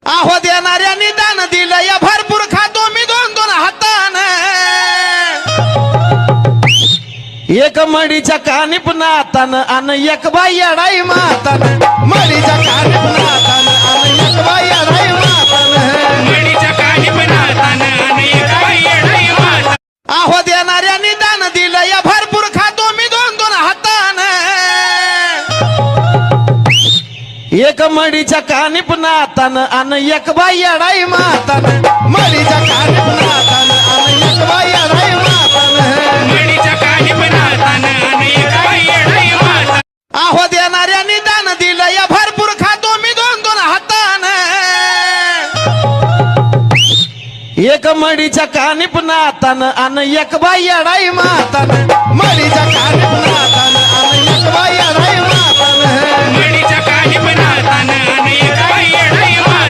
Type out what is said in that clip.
आहो देणाऱ्यांनी दान दिलं या भरपूर खातो मी दोन दोन हातानं एक मडीच्या कानिप नातानं आणि एक बाई अडाई मातानं मडीच्या कानिप नातानं आणि एक बाई अडाई मातानं मडीच्या कानिप नातानं आणि एक बाई अडाई मातानं आहो देणाऱ्यांनी दान दिलं या भरपूर खातो मी दोन दोन हातानं एक मडीच्या कानिप नातानं आणि एक बाई अडाई मातानं मडीच्या कानिप नातानं आणि एक बाई अडाई मातानं मडीच्या कानिप नातानं आणि एक बाई अडाई मातानं आहो देणाऱ्यांनी दान दिलं या भरपूर खातो मी दोन दोन हातानं एक मडीच्या कानिप नातानं आणि एक बाई अडाई मातानं मडीच्या कानिप नातानं